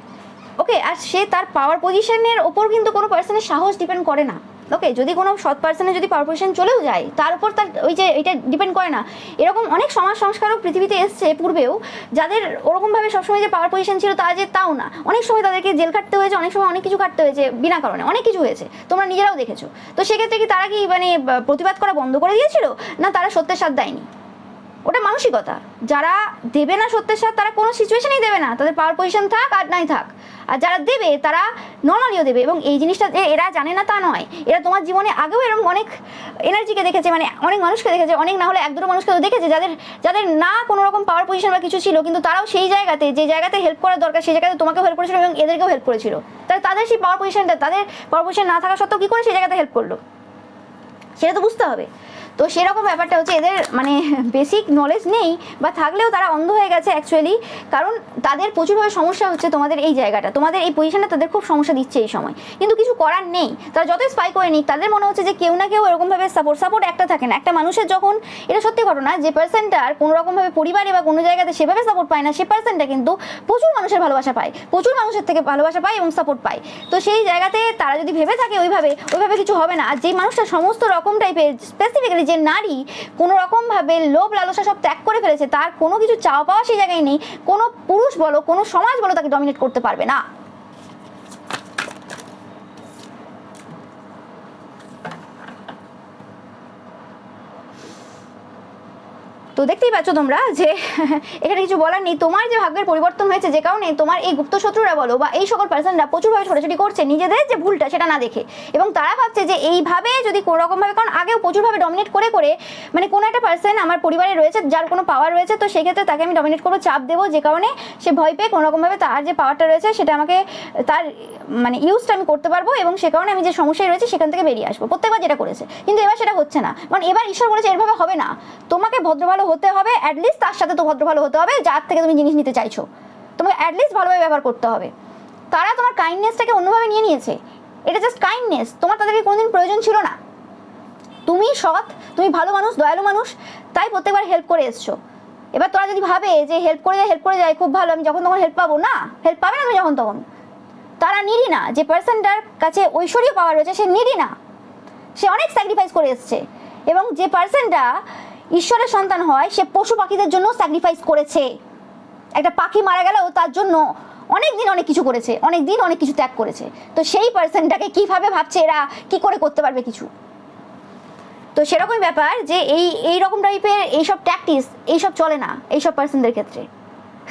ওকে, আর সে তার পাওয়ার পজিশনের ওপর কিন্তু কোনো পার্সনের সাহস ডিপেন্ড করে না। ওকে, যদি কোনো সৎ পার্সনের যদি পাওয়ার পজিশন চলেও যায় তার উপর তার ওই যে এটা ডিপেন্ড করে না। এরকম অনেক সমাজ সংস্কারক পৃথিবীতে এসছে পূর্বেও, যাদের ওরকমভাবে সবসময় যে পাওয়ার পজিশন ছিল তা যে তাও না, অনেক সময় তাদেরকে জেল কাটতে হয়েছে, অনেক সময় অনেক কিছু কাটতে হয়েছে বিনা কারণে, অনেক কিছু হয়েছে, তোমরা নিজেরাও দেখেছো। তো সেক্ষেত্রে কি তারা কি মানে প্রতিবাদ করা বন্ধ করে দিয়েছিল? না, তারা সত্যের স্বাদ দেয়নি, ওটা মানসিকতা। যারা দেবে না সত্যের স্বাদ তারা কোনো সিচুয়েশনেই দেবে না, তাদের পাওয়ার পজিশন থাক আর নাই থাক। আর যারা দেবে তারা নর্মালিও দেবে, এবং এই জিনিসটা যে এরা জানে না তা নয়, এরা তোমার জীবনে আগেও এরকম অনেক এনার্জিকে দেখেছে, মানে অনেক মানুষকে দেখেছে, অনেক না হলে এক দুটো মানুষকে তো দেখেছে যাদের যাদের না কোনো রকম পাওয়ার পজিশন বা কিছু ছিল, কিন্তু তারাও সেই জায়গাতে যে জায়গাতে হেল্প করার দরকার সেই জায়গাতে তোমাকেও হেল্প করেছিল এবং এদেরকেও হেল্প করেছিল। তাহলে তাদের সেই পাওয়ার পজিশনটা, তাদের পাওয়ার পজিশন না থাকা সত্ত্বেও কী করে সেই জায়গাতে হেল্প করলো সেটা তো বুঝতে হবে। তো সেরকম ব্যাপারটা হচ্ছে এদের মানে বেসিক নলেজ নেই, বা থাকলেও তারা অন্ধ হয়ে গেছে অ্যাকচুয়ালি, কারণ তাদের প্রচুরভাবে সমস্যা হচ্ছে তোমাদের এই জায়গাটা, তোমাদের এই পজিশনটা তাদের খুব সমস্যা দিচ্ছে এই সময়, কিন্তু কিছু করার নেই। তারা যতই স্পাই করে নিক তাদের মনে হচ্ছে যে কেউ না কেউ এরকমভাবে সাপোর্ট একটা থাকে না একটা মানুষের, যখন এটা সত্যি ঘটনা যে পার্সনটার কোনো রকমভাবে পরিবারে বা কোনো জায়গাতে সেভাবে সাপোর্ট পায় না, সে পার্সনটা কিন্তু প্রচুর মানুষের ভালোবাসা পায়, প্রচুর মানুষের থেকে ভালোবাসা পায় এবং সাপোর্ট পায়। তো সেই জায়গাতে তারা যদি ভেবে থাকে ওইভাবে কিছু হবে না। আর যেই মানুষটা সমস্ত রকম টাইপের স্পেসিফিক্যালি যে নারী কোনো রকমভাবে লোভ লালসা সব ত্যাগ করে ফেলেছে, তার কোনো কিছু চাওয়া পাওয়া সেই জায়গায় নেই, কোনো পুরুষ বলো কোনো সমাজ বলো তাকে ডমিনেট করতে পারবে না। তো দেখতেই পাচ্ছ তোমরা যে এখানে কিছু বলার নেই, তোমার যে ভাগ্যের পরিবর্তন হয়েছে যে কারণে তোমার এই গুপ্ত শত্রুরা বলো বা এই সকল পার্সনরা প্রচুরভাবে ছোটাছুটি করছে নিজেদের যে ভুলটা সেটা না দেখে, এবং তারা ভাবছে যে এইভাবে যদি কোনো রকমভাবে, কারণ আগেও প্রচুরভাবে ডমিনেট করে মানে কোনো একটা পার্সন আমার পরিবারে রয়েছে যার কোনো পাওয়ার রয়েছে, তো সেক্ষেত্রে তাকে আমি ডমিনেট করবো, চাপ দেবো, যে কারণে সে ভয় পেয়ে কোনো রকমভাবে তার যে পাওয়ারটা রয়েছে সেটা আমাকে তার মানে ইউজটা আমি করতে পারবো, এবং সে কারণে আমি যে সমস্যায় রয়েছে সেখান থেকে বেরিয়ে আসবো, প্রত্যেকবার যেটা করেছে। কিন্তু এবার সেটা হচ্ছে না, কারণ এবার ঈশ্বর বলেছে এরভাবে হবে না, তোমাকে ভদ্র ভালো হতে হবে, অ্যাটলিস্ট তার সাথে তো ভদ্র ভালো হতে হবে যার থেকে তুমি জিনিস নিতে চাইছো, তোমাকে অ্যাটলিস্ট ভালোভাবে ব্যবহার করতে হবে। তোমার কাইন্ডনেসটাকে অন্যভাবে নিয়ে নিয়েছে। এটা জাস্ট কাইন্ডনেস, তোমার তাদেরকে কোনোদিন প্রয়োজন ছিল না। তুমি সৎ, তুমি ভালো মানুষ, দয়ালু মানুষ, তাই প্রত্যেকবার হেল্প করে এসছো। এবার তোরা যদি ভাবে যে হেল্প করে যায় খুব ভালো, আমি যখন তখন হেল্প পাবো, না, হেল্প পাবে না তুমি যখন তখন। তারা নিডি না, যে পার্সনটার কাছে ঐশ্বরীয় পাওয়ার রয়েছে সে নিডি না, সে অনেক স্যাক্রিফাইস করে এসছে। এবং যে পার্সনটা ঈশ্বরের সন্তান হয় সে পশু পাখিদের জন্য স্যাক্রিফাইস করেছে। একটা পাখি মারা গেলেও তার জন্য অনেক দিন অনেক কিছু করেছে, অনেক দিন অনেক কিছু ত্যাগ করেছে। তো সেই পার্সনটাকে কিভাবে ভাবছে এরা কি করে করতে পারবে কিছু? তো সেরকমই ব্যাপার যে এই রকম টাইপের এইসব ট্যাকটিস এইসব চলে না এইসব পার্সনদের ক্ষেত্রে।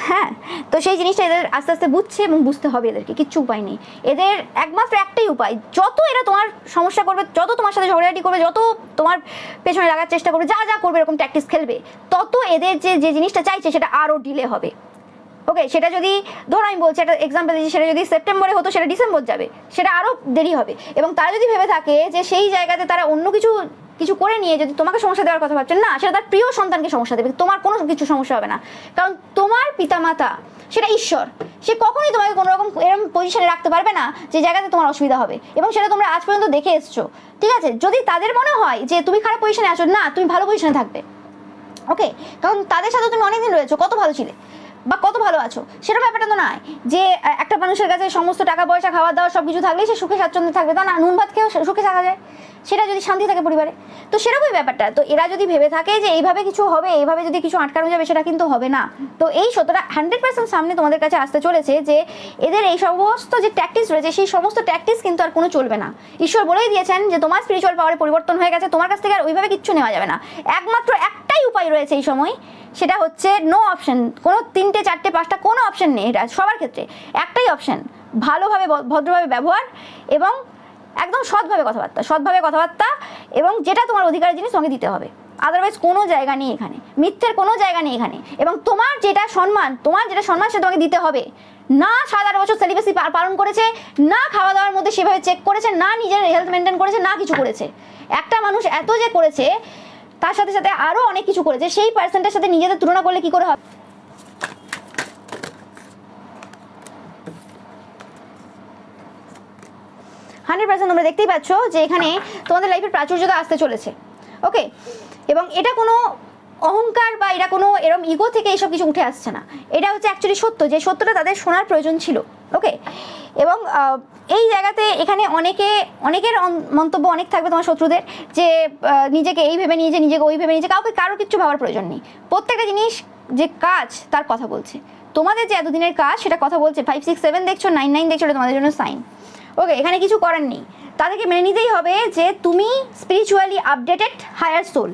হ্যাঁ, তো সেই জিনিসটা এদের আস্তে আস্তে বুঝছে এবং বুঝতে হবে, এদেরকে কিচ্ছু উপায় নেই। এদের একমাত্র একটাই উপায়, যত এরা তোমার সমস্যা করবে, যত তোমার সাথে ঝগড়াঝাটি করবে, যত তোমার পেছনে লাগার চেষ্টা করবে, যা করবে এরকম ট্যাকটিস খেলবে, তত এদের যে জিনিসটা চাইছে সেটা আরও ডিলে হবে। ওকে, সেটা যদি ধরো আমি বলছি একটা এক্সাম্পল দিচ্ছি, সেটা যদি সেপ্টেম্বরে হতো সেটা ডিসেম্বর যাবে, সেটা আরও দেরি হবে। এবং তারা যদি ভেবে থাকে যে সেই জায়গাতে তারা অন্য কিছু করে নিয়ে যদি তোমাকে সমস্যা দেওয়ার কথা ভাবছেন, না, সেটা তার প্রিয় সন্তানকে সমস্যা দেবে, তোমার কোনো কিছু সমস্যা হবে না। কারণ তোমার পিতামাতা সেটা ঈশ্বর, সে কখনোই তোমাকে কোনো রকম এরকম পজিশনে রাখতে পারবে না যে জায়গাতে তোমার অসুবিধা হবে। এবং সেটা তোমরা আজ পর্যন্ত দেখে এসছো, ঠিক আছে? যদি তাদের মনে হয় যে তুমি খারাপ পজিশনে আছো, না, তুমি ভালো পজিশনে থাকবে। ওকে, কারণ তাদের সাথে তুমি অনেকদিন রয়েছো, কত ভালো ছিলে বা কত ভালো আছো, সেটা ব্যাপারটা তো নয় যে একটা মানুষের কাছে সমস্ত টাকা পয়সা খাওয়া দাওয়া সব কিছু থাকলেই সে সুখে স্বাচ্ছন্দ্যে থাকবে, তা না, নুন ভাত খেয়েও সুখে থাকা যায়, সেটা যদি শান্তি থাকে পরিবারে। তো সেরকমই ব্যাপারটা। তো এরা যদি ভেবে থাকে যে এইভাবে কিছু হবে, এইভাবে যদি কিছু আটকানো যাবে, সেটা কিন্তু হবে না। তো এই সত্যটা 100% সামনে তোমাদের কাছে আসতে চলেছে যে এদের এই সমস্ত যে ট্যাকটিস রয়েছে সেই সমস্ত ট্যাকটিস কিন্তু আর কোনো চলবে না। ঈশ্বর বলেই দিয়েছেন যে তোমার স্পিরিচুয়াল পাওয়ারে পরিবর্তন হয়ে গেছে, তোমার কাছ থেকে আর ওইভাবে কিচ্ছু নেওয়া যাবে না। একমাত্র একটাই উপায় রয়েছে এই সময়, সেটা হচ্ছে নো অপশন। কোনো 3টে 4টে 5টা কোনো অপশন নেই, এটা সবার ক্ষেত্রে একটাই অপশন, ভালোভাবে ভদ্রভাবে ব্যবহার এবং একদম সৎভাবে কথাবার্তা এবং যেটা তোমার অধিকারের জিনিস তোমাকে দিতে হবে। আদারওয়াইজ কোনো জায়গা নেই এখানে, মিথ্যের কোনো জায়গা নেই এখানে। এবং তোমার যেটা সম্মান সেটা তোমাকে দিতে হবে। না 7-8 বছর সেলিব্রেসি পালন করেছে, না খাওয়া দাওয়ার মধ্যে সেভাবে চেক করেছে, না নিজের হেলথ মেনটেন করেছে, না কিছু করেছে। একটা মানুষ এত যে করেছে তার সাথে সাথে আরও অনেক কিছু করেছে, সেই পার্সনটার সাথে নিজেদের তুলনা করলে কি করে হবে? 100% তোমরা দেখতেই পাচ্ছ যে এখানে তোমাদের লাইফের প্রাচুর্যতা আসতে চলেছে। ওকে, এবং এটা কোনো অহংকার বা এটা কোনো এরম ইগো থেকে এইসব কিছু উঠে আসছে না, এটা হচ্ছে অ্যাকচুয়ালি সত্য, যে সত্যটা তাদের শোনার প্রয়োজন ছিল। ওকে, এবং এই জায়গাতে এখানে অনেকের মন্তব্য অনেক থাকবে তোমার শত্রুদের, যে নিজেকে এই ভেবে নিয়েছে, নিজেকে ওই ভেবে নিয়েছে, কারোর কিচ্ছু ভাবার প্রয়োজন নেই। প্রত্যেকটা জিনিস যে কাজ তার কথা বলছে, তোমাদের যে এতদিনের কাজ সেটা কথা বলছে। 5, 6, 7 দেখছো, 9, 9 দেখছো, এটা তোমাদের জন্য সাইন। ওকে, এখানে কিছু করার নেই, তাদেরকে মেনে নিতেই হবে যে তুমি স্পিরিচুয়ালি আপডেটেড হায়ার সোল।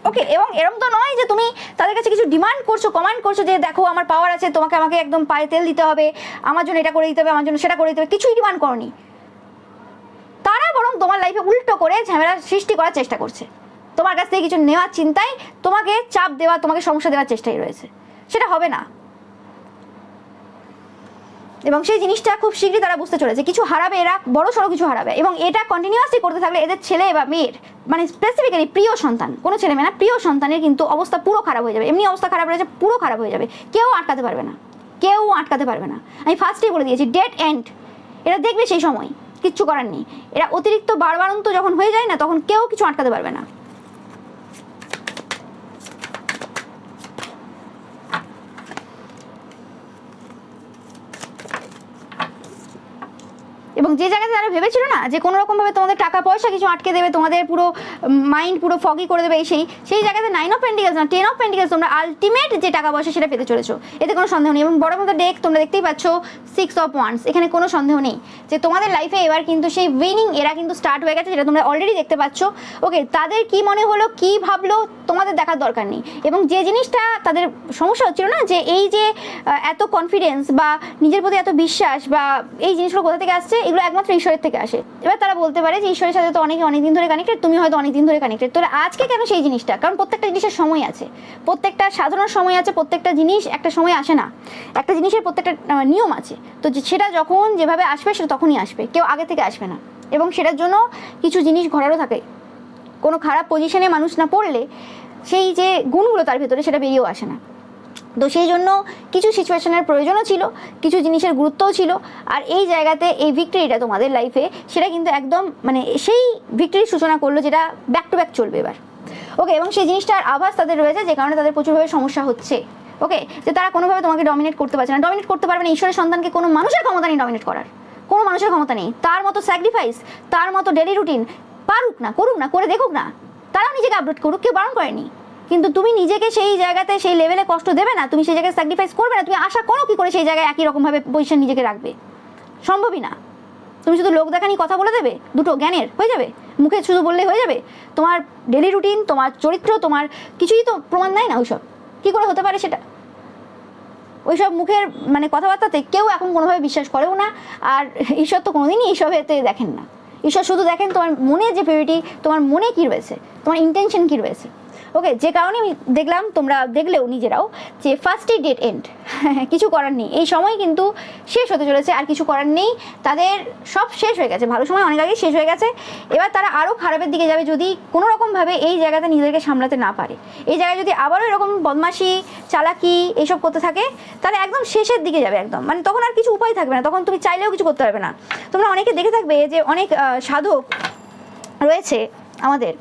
ওকে, এবং এরকম তো নয় যে তুমি তাদের কাছে কিছু ডিমান্ড করছো, কমান্ড করছো যে দেখো আমার পাওয়ার আছে, আমাকে একদম পায়ে তেল দিতে হবে, আমার জন্য এটা করে দিতে হবে, আমার জন্য সেটা করে দিতে হবে, কিছুই ডিমান্ড করনি। তারা বরং তোমার লাইফে উল্টো করে ঝামেলা সৃষ্টি করার চেষ্টা করছে, তোমার কাছ থেকে কিছু নেওয়ার চিন্তায় তোমাকে চাপ দেওয়া, তোমাকে সমস্যা দেওয়ার চেষ্টাই রয়েছে। সেটা হবে না, এবং সেই জিনিসটা খুব শীঘ্রই তারা বুঝতে চলেছে। কিছু হারাবে এরা, বড় সড়ো কিছু হারাবে, এবং এটা কন্টিনিউয়াসলি করতে থাকলে এদের ছেলে বা মেয়ের, মানে স্পেসিফিক্যালি প্রিয় সন্তান, কোনো ছেলে মেয়ে না, প্রিয় সন্তানের কিন্তু অবস্থা পুরো খারাপ হয়ে যাবে। এমনি অবস্থা খারাপ রয়েছে, পুরো খারাপ হয়ে যাবে, কেউ আটকাতে পারবে না। আমি ফার্স্টেই বলে দিয়েছি, ডেড এন্ড। এরা দেখবে সেই সময়, কিচ্ছু করার নেই। এরা অতিরিক্ত বাড়বাড়ন্ত যখন হয়ে যায় না, তখন কেউ কিছু আটকাতে পারবে না। এবং যে জায়গাতে তারা ভেবেছিল না যে কোনো রকমভাবে তোমাদের টাকা পয়সা কিছু আটকে দেবে, তোমাদের পুরো মাইন্ড পুরো ফগি করে দেবে, সেই জায়গাতে 9 অফ পেন্টিকেলস না 10 অফ পেন্টিকেলস তোমরা আলটিমেট যে টাকা পয়সা সেটা পেতে চলেছো, এতে কোনো সন্দেহ নেই। এবং বড় মতো ডেক তোমরা দেখতেই পাচ্ছ 6 অফ ওয়ান্ডস, এখানে কোনো সন্দেহ নেই যে তোমাদের লাইফে এবার কিন্তু সেই উইনিং এরা কিন্তু স্টার্ট হয়ে গেছে, যেটা তোমরা অলরেডি দেখতে পাচ্ছ। ওকে, তাদের কি মনে হলো, কি ভাবলো, তোমাদের দেখার দরকার নেই। এবং যে জিনিসটা তাদের সমস্যা হচ্ছিল না, যে এই যে এত কনফিডেন্স বা নিজের প্রতি এত বিশ্বাস বা এই জিনিসগুলো কোথা থেকে আসছে, এগুলো একমাত্র ঈশ্বরের থেকে আসে। এবার তারা বলতে পারে যে ঈশ্বরের সাথে তো অনেকদিন ধরে কানেক্টেড, তুমি হয়তো অনেকদিন ধরে কানেক্টেড, তো আজকে কেন সেই জিনিসটা? কারণ প্রত্যেকটা জিনিসের সময় আছে, প্রত্যেকটা সাধারণ সময় আছে, প্রত্যেকটা জিনিস একটা সময় আসে না, একটা জিনিসের প্রত্যেকটা নিয়ম আছে। তো সেটা যখন যেভাবে আসবে সেটা তখনই আসবে, কেউ আগে থেকে আসবে না। এবং সেটার জন্য কিছু জিনিস ঘটারও থাকে, কোনো খারাপ পজিশনে মানুষ না পড়লে সেই যে গুণগুলো তার ভেতরে সেটা বেরিয়েও আসে না। তো সেই জন্য কিছু সিচুয়েশনের প্রয়োজনও ছিল, কিছু জিনিসের গুরুত্বও ছিল। আর এই জায়গাতে এই ভিক্টরিটা তোমাদের লাইফে সেটা কিন্তু একদম মানে সেই ভিক্টরির সূচনা করলো যেটা ব্যাক টু ব্যাক চলবে এবার। ওকে, এবং সেই জিনিসটার আভাস তাদের রয়েছে, যে কারণে তাদের প্রচুরভাবে সমস্যা হচ্ছে। ওকে, যে তারা কোনোভাবে তোমাকে ডমিনেট করতে পারছে না। ডমিনেট করতে পারবে না, ঈশ্বরের সন্তানকে কোনো মানুষের ক্ষমতা নেই ডমিনেট করার, কোনো মানুষের ক্ষমতা নেই। তার মতো স্যাক্রিফাইস, তার মতো ডেলি রুটিন পারুক না, করুক না, করে দেখুক না, তারাও নিজেকে আপডেট করুক, কেউ বারণ করেনি। কিন্তু তুমি নিজেকে সেই জায়গাতে সেই লেভেলে কষ্ট দেবে না, তুমি সেই জায়গায় স্যাক্রিফাইস করবে না, তুমি আশা করো কি করে সেই জায়গায় একই রকমভাবে পজিশন নিজেকে রাখবে? সম্ভবই না। তুমি শুধু লোক দেখানি কথা বলে দেবে, দুটো জ্ঞানের হয়ে যাবে, মুখে শুধু বললেই হয়ে যাবে? তোমার ডেলি রুটিন, তোমার চরিত্র, তোমার কিছুই তো প্রমাণ দেয় না ওইসব। কী করে হতে পারে সেটা? ওইসব মুখের মানে কথাবার্তাতে কেউ এখন কোনোভাবে বিশ্বাস করেও না। আর ঈশ্বর তো কোনোদিনই এইসবেতে দেখেন না। ঈশ্বর শুধু দেখেন তোমার মনে যে পিউরিটি, তোমার মনে কী রয়েছে, তোমার ইন্টেনশন কী রয়েছে। ওকে, যে কারণে আমি দেখলাম, তোমরা দেখলেও নিজেরাও, যে ফার্স্টই ডেট এন্ড। কিছু করার নেই, এই সময় কিন্তু শেষ হতে চলেছে, আর কিছু করার নেই। তাদের সব শেষ হয়ে গেছে, ভালো সময় অনেক আগেই শেষ হয়ে গেছে। এবার তারা আরও খারাপের দিকে যাবে যদি কোনো রকমভাবে এই জায়গাতে নিজেদেরকে সামলাতে না পারে। এই জায়গায় যদি আবারও এরকম বদমাশি, চালাকি এইসব করতে থাকে, তাহলে একদম শেষের দিকে যাবে একদম। মানে তখন আর কিছু উপায় থাকবে না, তখন তুমি চাইলেও কিছু করতে পারবে না। তোমরা অনেকে দেখে থাকবে যে অনেক সাধক রয়েছে আমাদের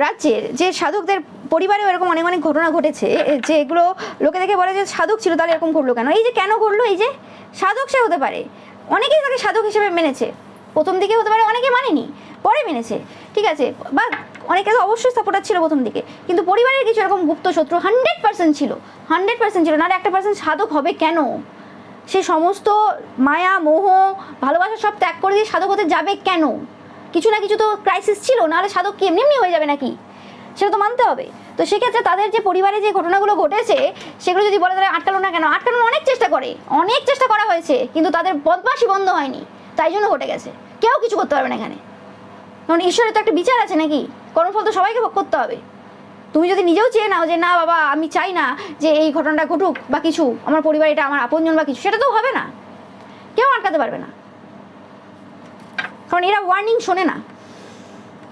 রাজ্যের, যে সাধকদের পরিবারেও এরকম অনেক অনেক ঘটনা ঘটেছে, যে এগুলো লোকে দেখে বলে যে সাধক ছিল তাহলে এরকম ঘটলো কেন। এই যে কেন ঘটলো, এই যে সাধক সে হতে পারে, অনেকেই তাকে সাধক হিসেবে মেনেছে, প্রথম দিকে হতে পারে অনেকে মানেনি, পরে মেনেছে, ঠিক আছে, বা অনেকে তো অবশ্যই সাপোর্টার ছিল প্রথম দিকে, কিন্তু পরিবারের কিছু এরকম গুপ্ত শত্রু 100% ছিল, 100% ছিল, না 1% সাধক হবে কেন? সে সমস্ত মায়া, মোহ, ভালোবাসা সব ত্যাগ করে দিয়ে সাধক হতে যাবে কেন? কিছু না কিছু তো ক্রাইসিস ছিল, নাহলে সাধক কি এমনি এমনি হয়ে যাবে নাকি? সেটা তো মানতে হবে। তো সেক্ষেত্রে তাদের যে পরিবারে যে ঘটনাগুলো ঘটেছে, সেগুলো যদি বলে তাহলে আটকালো না কেন? আটকানোর অনেক চেষ্টা করে, অনেক চেষ্টা করা হয়েছে, কিন্তু তাদের বদমাশি বন্ধ হয়নি, তাই জন্য ঘটে গেছে। কেউ কিছু করতে পারবে না এখানে, কারণ ঈশ্বরের তো একটা বিচার আছে নাকি? কর্মফল তো সবাইকে ভোগ করতে হবে। তুমি যদি নিজেও চেয়ে নাও যে না বাবা আমি চাই না যে এই ঘটনাটা ঘটুক বা কিছু, আমার পরিবার এটা আমার আপনজন বা কিছু, সেটা তো হবে না, কেউ আটকাতে পারবে না। কারণ এরা ওয়ার্নিং শোনে না,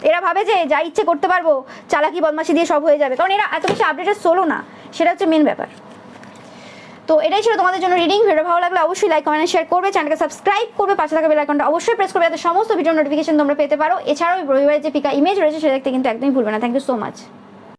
এরা ভাবে যে যা ইচ্ছে করতে পারবো, চালাকি বদমাশি দিয়ে সব হয়ে যাবে, কারণ এরা এত বেশি আপডেটেড সোলো না, সেটা হচ্ছে মেন ব্যাপার। তো এটাই ছিল তোমাদের জন্য রিডিং। ভিডিও ভালো লাগলে অবশ্যই লাইক, কমেন্ট, শেয়ার করবে, চ্যানেলকে সাবস্ক্রাইব করবে, পাশে থাকা বেল আইকনটা অবশ্যই প্রেস করবে যাতে সমস্ত ভিডিও নোটিফিকেশন তোমরা পেতে পারো। এছাড়াও রবিবারের যে পিকা ইমেজ রয়েছে সেটা দেখতে কিন্তু একদমই ভুলবে না। Thank you so much.